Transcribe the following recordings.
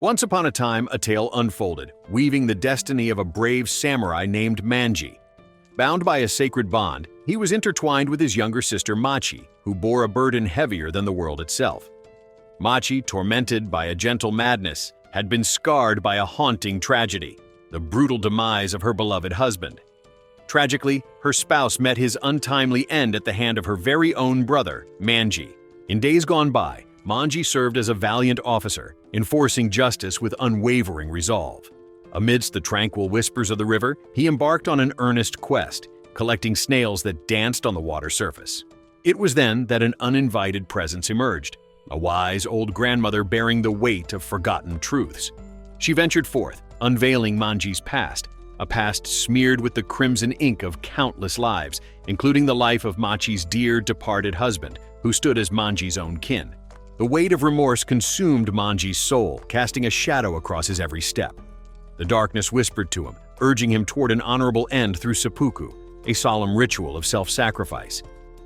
Once upon a time, a tale unfolded, weaving the destiny of a brave samurai named Manji. Bound by a sacred bond, he was intertwined with his younger sister Machi, who bore a burden heavier than the world itself. Machi, tormented by a gentle madness, had been scarred by a haunting tragedy, the brutal demise of her beloved husband. Tragically, her spouse met his untimely end at the hand of her very own brother, Manji. In days gone by, Manji served as a valiant officer, enforcing justice with unwavering resolve. Amidst the tranquil whispers of the river, he embarked on an earnest quest, collecting snails that danced on the water surface. It was then that an uninvited presence emerged, a wise old grandmother bearing the weight of forgotten truths. She ventured forth, unveiling Manji's past, a past smeared with the crimson ink of countless lives, including the life of Machi's dear departed husband, who stood as Manji's own kin. The weight of remorse consumed Manji's soul, casting a shadow across his every step. The darkness whispered to him, urging him toward an honorable end through seppuku, a solemn ritual of self-sacrifice.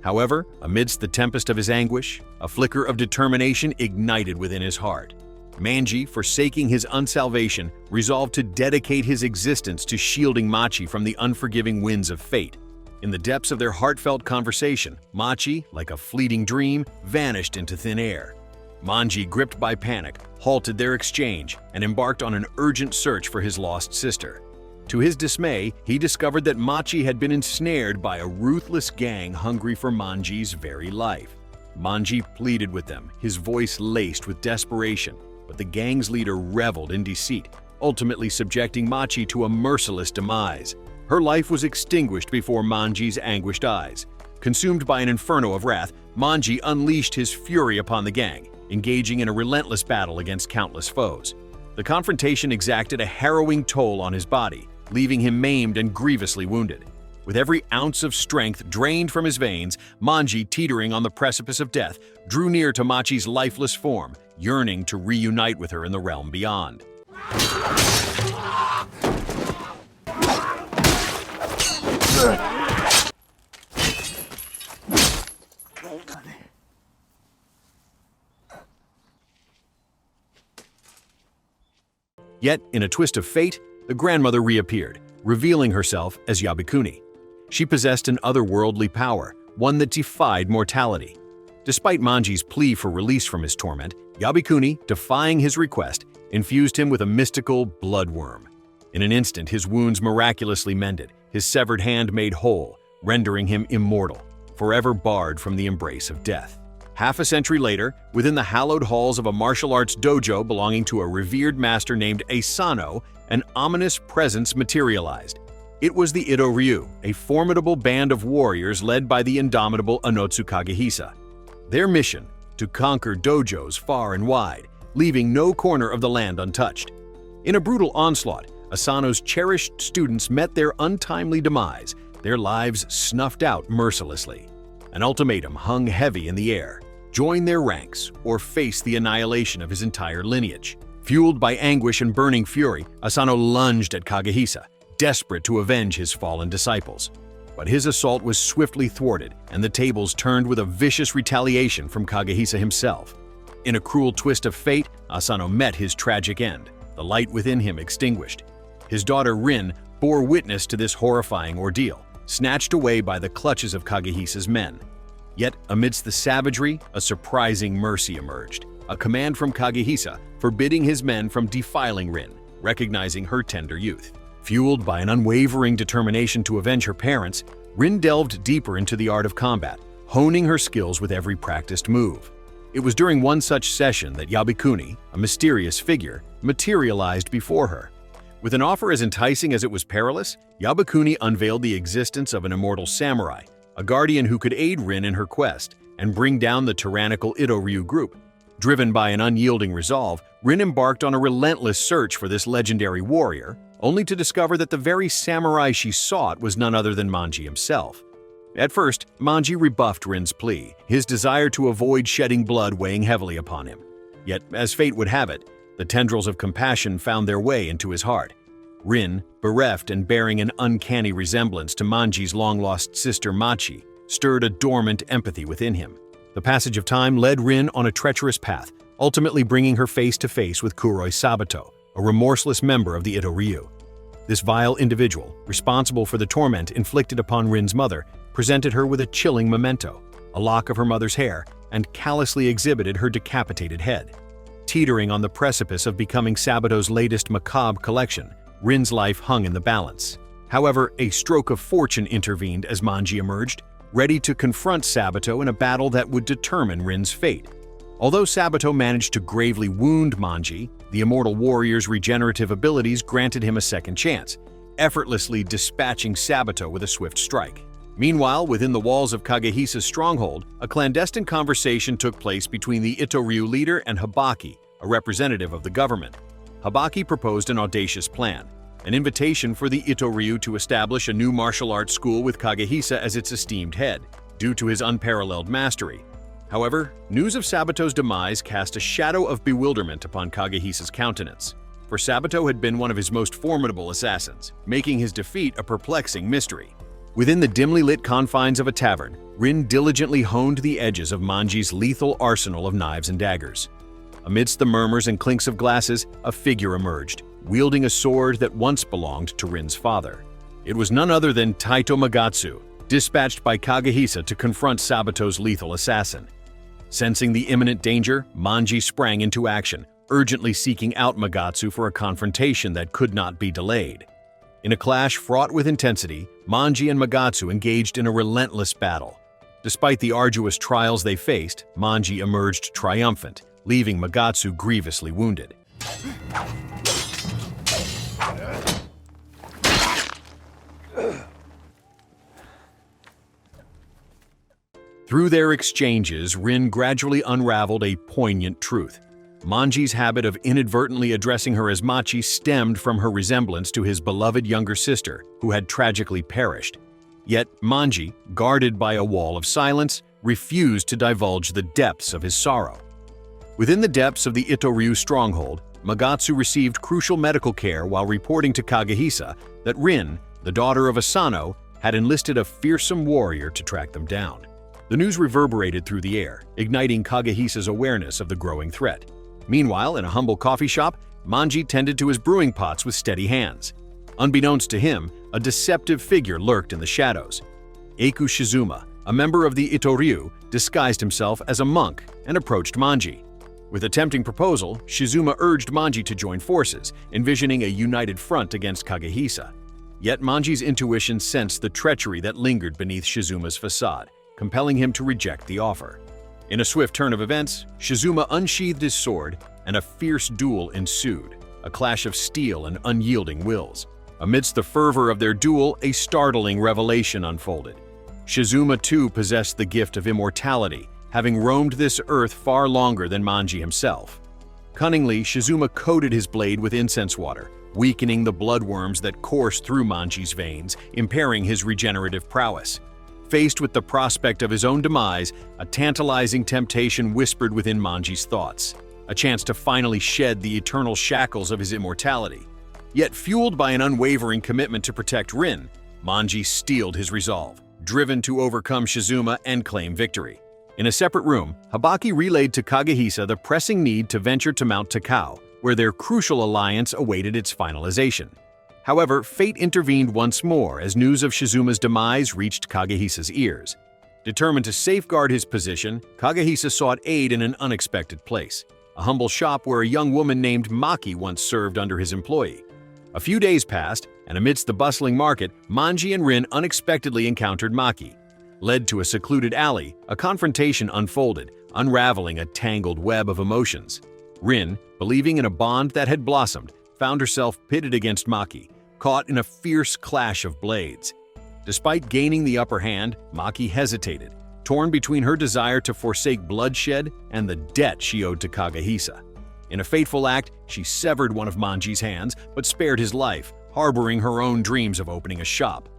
However, amidst the tempest of his anguish, a flicker of determination ignited within his heart. Manji, forsaking his unsalvation, resolved to dedicate his existence to shielding Machi from the unforgiving winds of fate. In the depths of their heartfelt conversation, Machi, like a fleeting dream, vanished into thin air. Manji, gripped by panic, halted their exchange and embarked on an urgent search for his lost sister. To his dismay, he discovered that Machi had been ensnared by a ruthless gang hungry for Manji's very life. Manji pleaded with them, his voice laced with desperation, but the gang's leader reveled in deceit, ultimately subjecting Machi to a merciless demise. Her life was extinguished before Manji's anguished eyes. Consumed by an inferno of wrath, Manji unleashed his fury upon the gang, engaging in a relentless battle against countless foes. The confrontation exacted a harrowing toll on his body, leaving him maimed and grievously wounded. With every ounce of strength drained from his veins, Manji, teetering on the precipice of death, drew near to Machi's lifeless form, yearning to reunite with her in the realm beyond. Yet, in a twist of fate, the grandmother reappeared, revealing herself as Yabikuni. She possessed an otherworldly power, one that defied mortality. Despite Manji's plea for release from his torment, Yabikuni, defying his request, infused him with a mystical bloodworm. In an instant, his wounds miraculously mended, his severed hand made whole, rendering him immortal, forever barred from the embrace of death. Half a century later, within the hallowed halls of a martial arts dojo belonging to a revered master named Asano, an ominous presence materialized. It was the Ittoyu, a formidable band of warriors led by the indomitable Onotsu Kagehisa. Their mission: to conquer dojos far and wide, leaving no corner of the land untouched. In a brutal onslaught, Asano's cherished students met their untimely demise, their lives snuffed out mercilessly. An ultimatum hung heavy in the air: join their ranks or face the annihilation of his entire lineage. Fueled by anguish and burning fury, Asano lunged at Kagehisa, desperate to avenge his fallen disciples. But his assault was swiftly thwarted, and the tables turned with a vicious retaliation from Kagehisa himself. In a cruel twist of fate, Asano met his tragic end, the light within him extinguished. His daughter Rin bore witness to this horrifying ordeal, snatched away by the clutches of Kagehisa's men. Yet, amidst the savagery, a surprising mercy emerged, a command from Kagehisa forbidding his men from defiling Rin, recognizing her tender youth. Fueled by an unwavering determination to avenge her parents, Rin delved deeper into the art of combat, honing her skills with every practiced move. It was during one such session that Yabikuni, a mysterious figure, materialized before her. With an offer as enticing as it was perilous, Yabikuni unveiled the existence of an immortal samurai, a guardian who could aid Rin in her quest and bring down the tyrannical Ittoyu group. Driven by an unyielding resolve, Rin embarked on a relentless search for this legendary warrior, only to discover that the very samurai she sought was none other than Manji himself. At first, Manji rebuffed Rin's plea, his desire to avoid shedding blood weighing heavily upon him. Yet, as fate would have it, the tendrils of compassion found their way into his heart. Rin, bereft and bearing an uncanny resemblance to Manji's long-lost sister Machi, stirred a dormant empathy within him. The passage of time led Rin on a treacherous path, ultimately bringing her face to face with Kuroi Sabato, a remorseless member of the Ittoyu. This vile individual, responsible for the torment inflicted upon Rin's mother, presented her with a chilling memento, a lock of her mother's hair, and callously exhibited her decapitated head. Teetering on the precipice of becoming Sabato's latest macabre collection, Rin's life hung in the balance. However, a stroke of fortune intervened as Manji emerged, ready to confront Sabato in a battle that would determine Rin's fate. Although Sabato managed to gravely wound Manji, the immortal warrior's regenerative abilities granted him a second chance, effortlessly dispatching Sabato with a swift strike. Meanwhile, within the walls of Kagehisa's stronghold, a clandestine conversation took place between the Ittoyu leader and Hibaki, a representative of the government. Hibaki proposed an audacious plan, an invitation for the Ittoyu to establish a new martial arts school with Kagehisa as its esteemed head, due to his unparalleled mastery. However, news of Sabato's demise cast a shadow of bewilderment upon Kagehisa's countenance, for Sabato had been one of his most formidable assassins, making his defeat a perplexing mystery. Within the dimly lit confines of a tavern, Rin diligently honed the edges of Manji's lethal arsenal of knives and daggers. Amidst the murmurs and clinks of glasses, a figure emerged, wielding a sword that once belonged to Rin's father. It was none other than Taito Magatsu, dispatched by Kagehisa to confront Sabato's lethal assassin. Sensing the imminent danger, Manji sprang into action, urgently seeking out Magatsu for a confrontation that could not be delayed. In a clash fraught with intensity, Manji and Magatsu engaged in a relentless battle. Despite the arduous trials they faced, Manji emerged triumphant, leaving Magatsu grievously wounded. Through their exchanges, Rin gradually unraveled a poignant truth. Manji's habit of inadvertently addressing her as Machi stemmed from her resemblance to his beloved younger sister, who had tragically perished. Yet Manji, guarded by a wall of silence, refused to divulge the depths of his sorrow. Within the depths of the Ittoyu stronghold, Magatsu received crucial medical care while reporting to Kagehisa that Rin, the daughter of Asano, had enlisted a fearsome warrior to track them down. The news reverberated through the air, igniting Kagehisa's awareness of the growing threat. Meanwhile, in a humble coffee shop, Manji tended to his brewing pots with steady hands. Unbeknownst to him, a deceptive figure lurked in the shadows. Eiku Shizuma, a member of the Ittoyu, disguised himself as a monk and approached Manji. With a tempting proposal, Shizuma urged Manji to join forces, envisioning a united front against Kagehisa. Yet Manji's intuition sensed the treachery that lingered beneath Shizuma's facade, compelling him to reject the offer. In a swift turn of events, Shizuma unsheathed his sword, and a fierce duel ensued, a clash of steel and unyielding wills. Amidst the fervor of their duel, a startling revelation unfolded. Shizuma too possessed the gift of immortality, having roamed this earth far longer than Manji himself. Cunningly, Shizuma coated his blade with incense water, weakening the bloodworms that coursed through Manji's veins, impairing his regenerative prowess. Faced with the prospect of his own demise, a tantalizing temptation whispered within Manji's thoughts, a chance to finally shed the eternal shackles of his immortality. Yet fueled by an unwavering commitment to protect Rin, Manji steeled his resolve, driven to overcome Shizuma and claim victory. In a separate room, Hibaki relayed to Kagehisa the pressing need to venture to Mount Takao, where their crucial alliance awaited its finalization. However, fate intervened once more as news of Shizuma's demise reached Kagehisa's ears. Determined to safeguard his position, Kagehisa sought aid in an unexpected place, a humble shop where a young woman named Maki once served under his employee. A few days passed, and amidst the bustling market, Manji and Rin unexpectedly encountered Maki. Led to a secluded alley, a confrontation unfolded, unraveling a tangled web of emotions. Rin, believing in a bond that had blossomed, found herself pitted against Maki, caught in a fierce clash of blades. Despite gaining the upper hand, Maki hesitated, torn between her desire to forsake bloodshed and the debt she owed to Kagehisa. In a fateful act, she severed one of Manji's hands but spared his life, harboring her own dreams of opening a shop.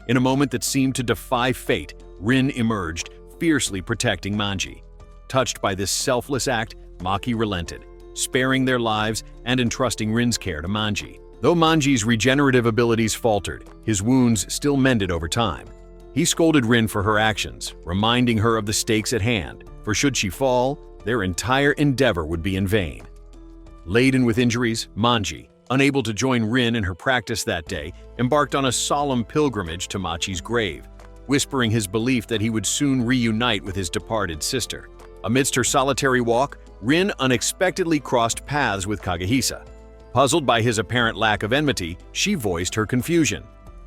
In a moment that seemed to defy fate, Rin emerged, fiercely protecting Manji. Touched by this selfless act, Maki relented, sparing their lives and entrusting Rin's care to Manji. Though Manji's regenerative abilities faltered, his wounds still mended over time. He scolded Rin for her actions, reminding her of the stakes at hand, for should she fall, their entire endeavor would be in vain. Laden with injuries, Manji, unable to join Rin in her practice that day, embarked on a solemn pilgrimage to Machi's grave, whispering his belief that he would soon reunite with his departed sister. Amidst her solitary walk, Rin unexpectedly crossed paths with Kagehisa. Puzzled by his apparent lack of enmity, she voiced her confusion.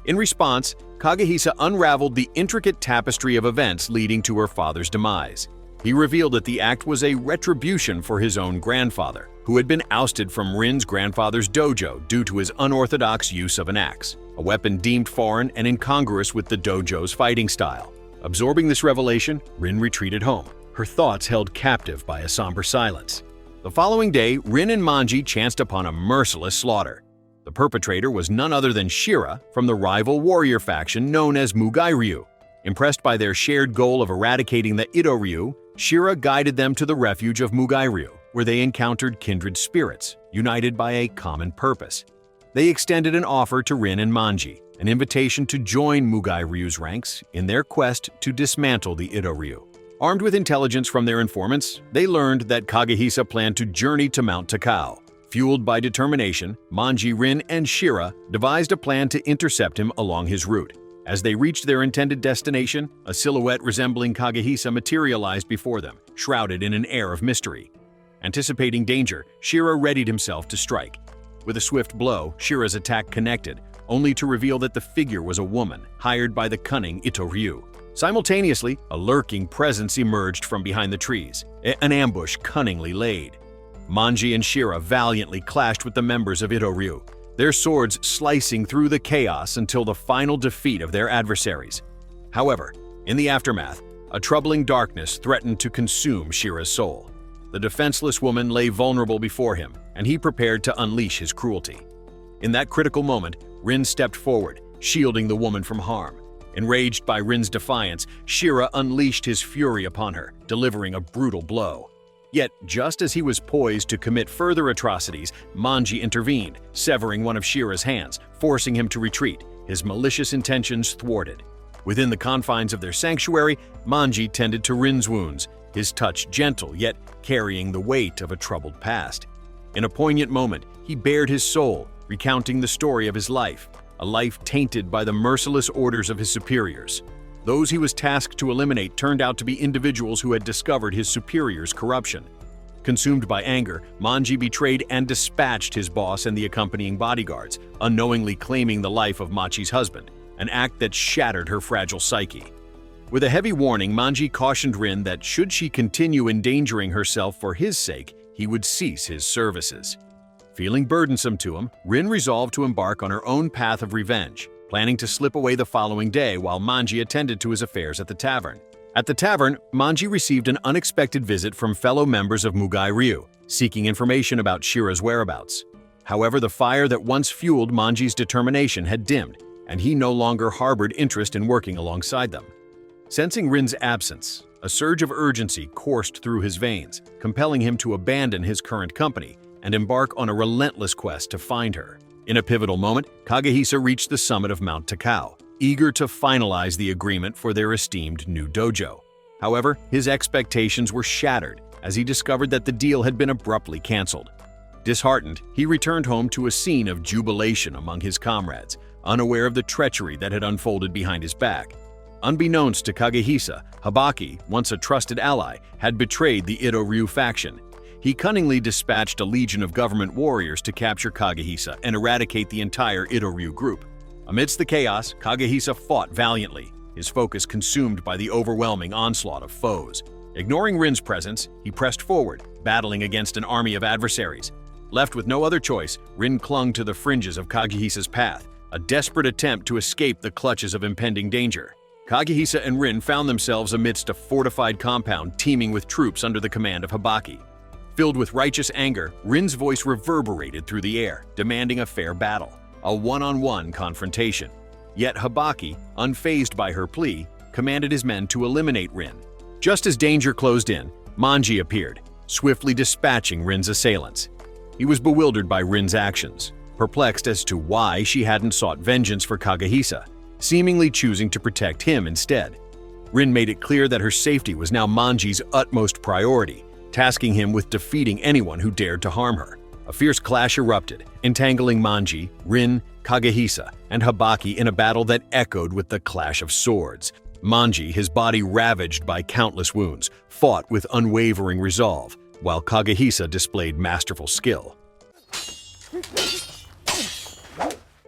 In response, Kagehisa unraveled the intricate tapestry of events leading to her father's demise. He revealed that the act was a retribution for his own grandfather, who had been ousted from Rin's grandfather's dojo due to his unorthodox use of an axe, a weapon deemed foreign and incongruous with the dojo's fighting style. Absorbing this revelation, Rin retreated home, her thoughts held captive by a somber silence. The following day, Rin and Manji chanced upon a merciless slaughter. The perpetrator was none other than Shira from the rival warrior faction known as Mugai-ryu. Impressed by their shared goal of eradicating the Ittoyu, Shira guided them to the refuge of Mugai-ryu, where they encountered kindred spirits, united by a common purpose. They extended an offer to Rin and Manji, an invitation to join Mugai-ryu's ranks in their quest to dismantle the Ittoyu. Armed with intelligence from their informants, they learned that Kagehisa planned to journey to Mount Takao. Fueled by determination, Manji, Rin, and Shira devised a plan to intercept him along his route. As they reached their intended destination, a silhouette resembling Kagehisa materialized before them, shrouded in an air of mystery. Anticipating danger, Shira readied himself to strike. With a swift blow, Shira's attack connected, only to reveal that the figure was a woman, hired by the cunning Ittoyu. Simultaneously, a lurking presence emerged from behind the trees, an ambush cunningly laid. Manji and Shira valiantly clashed with the members of Ittoyu, their swords slicing through the chaos until the final defeat of their adversaries. However, in the aftermath, a troubling darkness threatened to consume Shira's soul. The defenseless woman lay vulnerable before him, and he prepared to unleash his cruelty. In that critical moment, Rin stepped forward, shielding the woman from harm. Enraged by Rin's defiance, Shira unleashed his fury upon her, delivering a brutal blow. Yet, just as he was poised to commit further atrocities, Manji intervened, severing one of Shira's hands, forcing him to retreat, his malicious intentions thwarted. Within the confines of their sanctuary, Manji tended to Rin's wounds, his touch gentle yet carrying the weight of a troubled past. In a poignant moment, he bared his soul, recounting the story of his life, a life tainted by the merciless orders of his superiors. Those he was tasked to eliminate turned out to be individuals who had discovered his superiors' corruption. Consumed by anger, Manji betrayed and dispatched his boss and the accompanying bodyguards, unknowingly claiming the life of Machi's husband, an act that shattered her fragile psyche. With a heavy warning, Manji cautioned Rin that should she continue endangering herself for his sake, he would cease his services. Feeling burdensome to him, Rin resolved to embark on her own path of revenge, planning to slip away the following day while Manji attended to his affairs at the tavern. At the tavern, Manji received an unexpected visit from fellow members of Mugai-ryu, seeking information about Shira's whereabouts. However, the fire that once fueled Manji's determination had dimmed, and he no longer harbored interest in working alongside them. Sensing Rin's absence, a surge of urgency coursed through his veins, compelling him to abandon his current company and embark on a relentless quest to find her. In a pivotal moment, Kagehisa reached the summit of Mount Takao, eager to finalize the agreement for their esteemed new dojo. However, his expectations were shattered as he discovered that the deal had been abruptly canceled. Disheartened, he returned home to a scene of jubilation among his comrades, unaware of the treachery that had unfolded behind his back. Unbeknownst to Kagehisa, Habaki, once a trusted ally, had betrayed the Ittoyu faction. He cunningly dispatched a legion of government warriors to capture Kagehisa and eradicate the entire Ittoyu group. Amidst the chaos, Kagehisa fought valiantly, his focus consumed by the overwhelming onslaught of foes. Ignoring Rin's presence, he pressed forward, battling against an army of adversaries. Left with no other choice, Rin clung to the fringes of Kagehisa's path, a desperate attempt to escape the clutches of impending danger. Kagehisa and Rin found themselves amidst a fortified compound teeming with troops under the command of Habaki. Filled with righteous anger, Rin's voice reverberated through the air, demanding a fair battle, a one-on-one confrontation. Yet Habaki, unfazed by her plea, commanded his men to eliminate Rin. Just as danger closed in, Manji appeared, swiftly dispatching Rin's assailants. He was bewildered by Rin's actions. perplexed as to why she hadn't sought vengeance for Kagehisa, seemingly choosing to protect him instead. Rin made it clear that her safety was now Manji's utmost priority, tasking him with defeating anyone who dared to harm her. A fierce clash erupted, entangling Manji, Rin, Kagehisa, and Habaki in a battle that echoed with the clash of swords. Manji, his body ravaged by countless wounds, fought with unwavering resolve, while Kagehisa displayed masterful skill.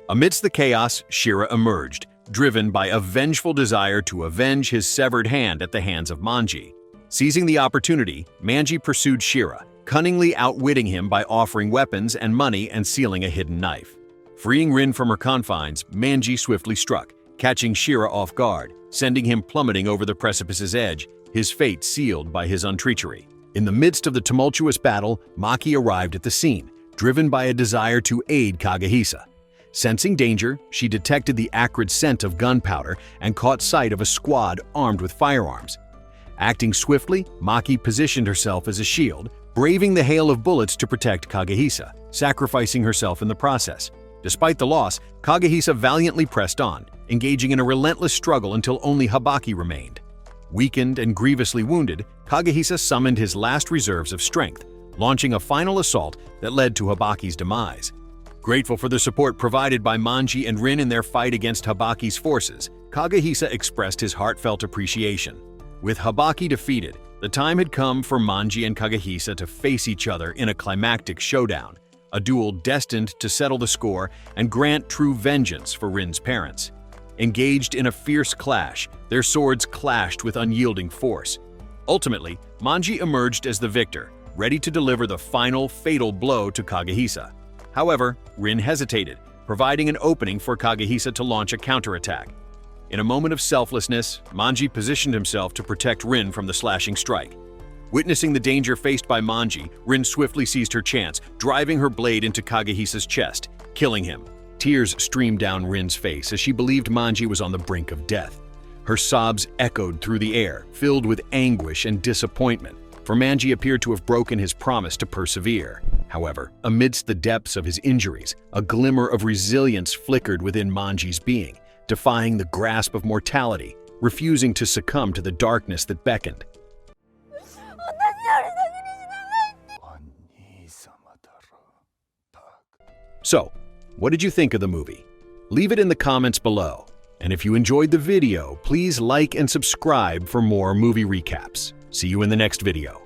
Amidst the chaos, Shira emerged, driven by a vengeful desire to avenge his severed hand at the hands of Manji. Seizing the opportunity, Manji pursued Shira, cunningly outwitting him by offering weapons and money and sealing a hidden knife. Freeing Rin from her confines, Manji swiftly struck, catching Shira off guard, sending him plummeting over the precipice's edge, his fate sealed by his untreachery. In the midst of the tumultuous battle, Maki arrived at the scene, driven by a desire to aid Kagehisa. Sensing danger, she detected the acrid scent of gunpowder and caught sight of a squad armed with firearms. Acting swiftly, Maki positioned herself as a shield, braving the hail of bullets to protect Kagehisa, sacrificing herself in the process. Despite the loss, Kagehisa valiantly pressed on, engaging in a relentless struggle until only Habaki remained. Weakened and grievously wounded, Kagehisa summoned his last reserves of strength, launching a final assault that led to Habaki's demise. Grateful for the support provided by Manji and Rin in their fight against Habaki's forces, Kagehisa expressed his heartfelt appreciation. With Habaki defeated, the time had come for Manji and Kagehisa to face each other in a climactic showdown, a duel destined to settle the score and grant true vengeance for Rin's parents. Engaged in a fierce clash, their swords clashed with unyielding force. Ultimately, Manji emerged as the victor, ready to deliver the final fatal blow to Kagehisa. However, Rin hesitated, providing an opening for Kagehisa to launch a counterattack. In a moment of selflessness, Manji positioned himself to protect Rin from the slashing strike. Witnessing the danger faced by Manji, Rin swiftly seized her chance, driving her blade into Kagehisa's chest, killing him. Tears streamed down Rin's face as she believed Manji was on the brink of death. Her sobs echoed through the air, filled with anguish and disappointment, for Manji appeared to have broken his promise to persevere. However, amidst the depths of his injuries, a glimmer of resilience flickered within Manji's being, defying the grasp of mortality, refusing to succumb to the darkness that beckoned. So, what did you think of the movie? Leave it in the comments below. And if you enjoyed the video, please like and subscribe for more movie recaps. See you in the next video.